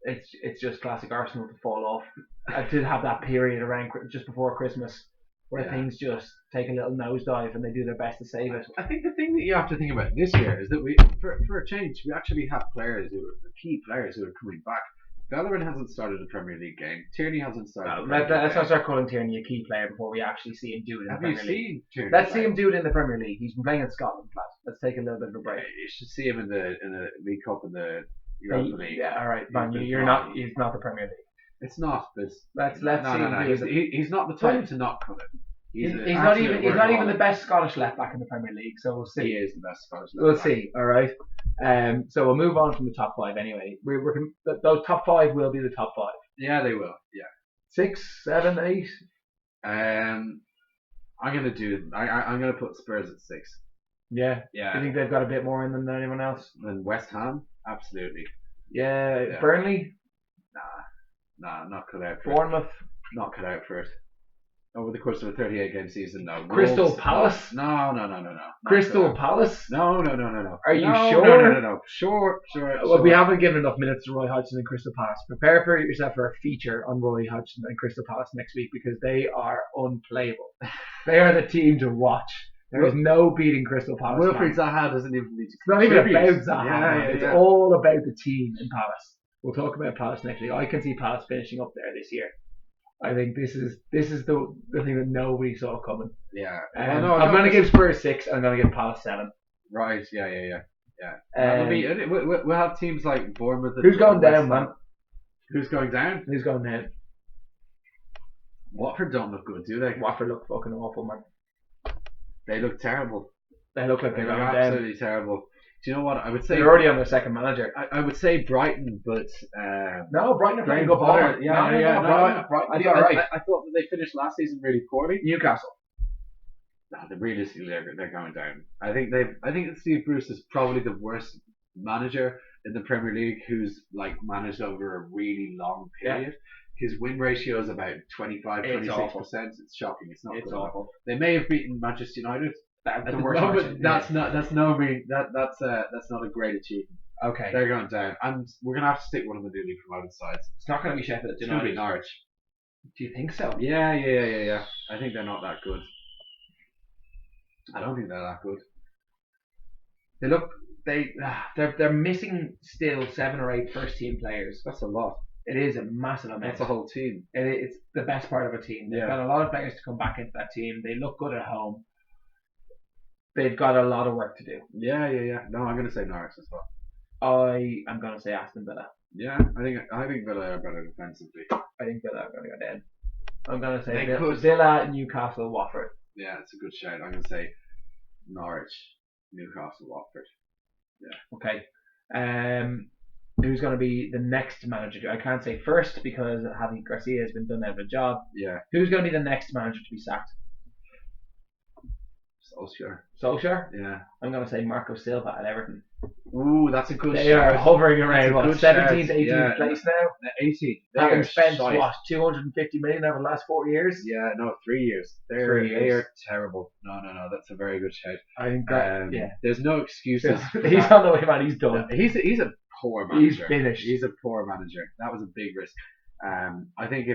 it's just classic Arsenal to fall off. I did have that period around just before Christmas where things just take a little nosedive and they do their best to save it. I think the thing that you have to think about this year is that for a change, we actually have key players who are coming back. Bellerin hasn't started a Premier League game. Tierney hasn't started. Let's not start calling Tierney a key player before we actually see him do it in the Premier League. Tierney Let's see him do it in the Premier League. He's been playing in Scotland, lad. Let's take a little bit of a break. You should see him in the League Cup and the Europa League. Yeah, all right, man. He's not the Premier League. It's not. Let's see him. He's not the type to not come in. He's not even the best Scottish left back in the Premier League, so we'll see. He is the best Scottish left back. We'll see. All right. So we'll move on from the top 5 anyway. Those top 5 will be the top 5. Yeah, they will. Yeah. 6, 7, 8. I'm gonna put Spurs at 6. Yeah. Yeah. You think they've got a bit more in them than anyone else? Than West Ham? Absolutely. Yeah. Burnley? Nah, not cut out for Bournemouth? Not cut out for it. Over the course of a 38-game season, no. Crystal Palace? No. Crystal Palace? No. Are you sure? No. Sure. Well, we haven't given enough minutes to Roy Hodgson and Crystal Palace. Prepare for yourself for a feature on Roy Hodgson and Crystal Palace next week because they are unplayable. They are the team to watch. There is no beating Crystal Palace. Wilfried Zaha doesn't even need to. It's not even about Zaha. It's all about the team in Palace. We'll talk about Palace next week. I can see Palace finishing up there this year. I think this is the thing that nobody saw coming. Yeah. I'm going to give Spurs 6. I'm going to give Palace 7. Right. Yeah. We'll have teams like Bournemouth. Who's going down, man? Who's going down? Who's going down? Watford don't look good, do they? Watford look fucking awful, man. They look terrible. They look like they're going down. Absolutely terrible. Do you know what? I would say they're already on their second manager. I would say Brighton, but no, Brighton are playing good ball. Brighton. I thought that they finished last season really poorly. Newcastle. No, realistically they're going down. I think that Steve Bruce is probably the worst manager in the Premier League who's like managed over a really long period. Yeah. His win ratio is about 25-26%. It's shocking. It's not. It's good awful. They may have beaten Manchester United. That's not a great achievement. Okay, they're going down, and we're gonna have to stick one of the newly promoted sides. It's not going to be Sheffield. It's going to be Norwich. Do you think so? Yeah. I think they're not that good. I don't think they're that good. They look. They're missing still 7 or 8 first team players. That's a lot. It is a massive amount. That's a whole team. It's the best part of a team. They've got a lot of players to come back into that team. They look good at home. They've got a lot of work to do. Yeah. No, I'm going to say Norwich as well. I am going to say Aston Villa. Yeah, I think Villa are better defensively. I think Villa are going to go down. I'm going to say Villa, Newcastle, Watford. Yeah, it's a good shout. I'm going to say Norwich, Newcastle, Watford. Yeah. Okay. Who's going to be the next manager? I can't say first because Javi Garcia has been done out of a job. Yeah. Who's going to be the next manager to be sacked? Solskjaer? Yeah. I'm going to say Marco Silva at Everton. Ooh, that's a good They are hovering around, 17th, 18th place now? 18th. Having spent, 250 million over the last 4 years? Yeah, no, 3 years. They are terrible. No, that's a very good shout. I think there's no excuses. He's on the way, man. He's done. He's a poor manager. He's finished. He's a poor manager. That was a big risk. I think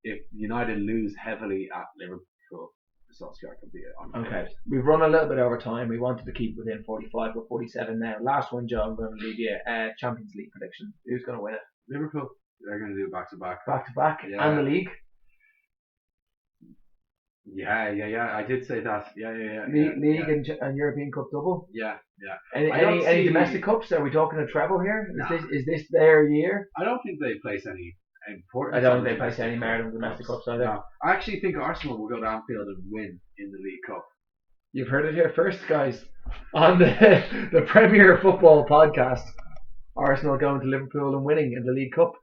if United lose heavily at Liverpool, Solskjaer can be on. Okay, we've run a little bit over time. We wanted to keep within 45 or 47 now. Last one, Joe. I'm going to leave you. Champions League prediction. Who's going to win it? Liverpool. They're going to do back to back. Back to back, and the league. Yeah. I did say that. Yeah. League and European Cup double. Yeah. Any domestic cups? Are we talking a treble here? Is this their year? I don't think they place any important. I don't think they place any merit in domestic cups either. No. I actually think Arsenal will go to Anfield and win in the League Cup. You've heard it here first, guys, on the Premier Football podcast. Arsenal going to Liverpool and winning in the League Cup.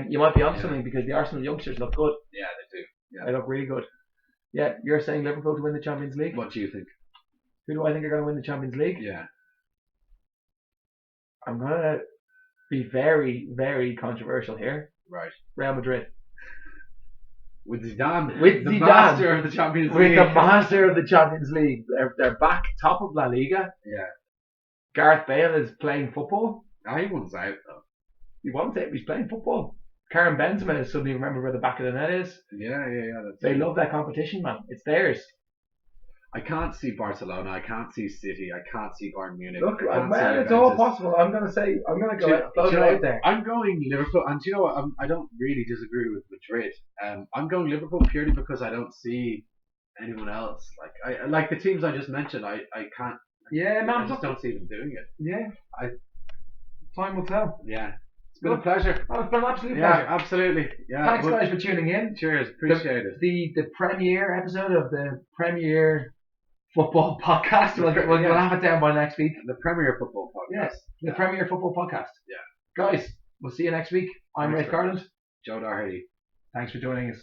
You might be on something because the Arsenal youngsters look good. Yeah, they do. Yeah. They look really good. Yeah, you're saying Liverpool to win the Champions League? What do you think? Who do I think are going to win the Champions League? Yeah. I'm going to be very, very controversial here. Right. Real Madrid. With Zidane. The master of the Champions League. With the master of the Champions League. They're back top of La Liga. Yeah. Gareth Bale is playing football. He wants out though. He wants it. He's playing football. Karim Benzema is suddenly remember where the back of the net is. Yeah. They love that competition, man. It's theirs. I can't see Barcelona. I can't see City. I can't see Bayern Munich. Look, well, it's all possible. I'm going to go out there. I'm going Liverpool, and do you know what? I don't really disagree with Madrid. I'm going Liverpool purely because I don't see anyone else. I like the teams I just mentioned. I can't. Yeah, man. I just don't see them doing it. Yeah. Time will tell. Yeah. It's been a pleasure. Oh, it's been an absolute pleasure. Yeah, absolutely. Yeah. Thanks, guys, for tuning in. Cheers. Appreciate it. The premiere episode of the Premier Football Podcast. We'll have it down by next week. The Premier Football Podcast. Yes, the Premier Football Podcast. Yeah. Guys, we'll see you next week. I'm Rafe Garland. Joe Doherty. Thanks for joining us.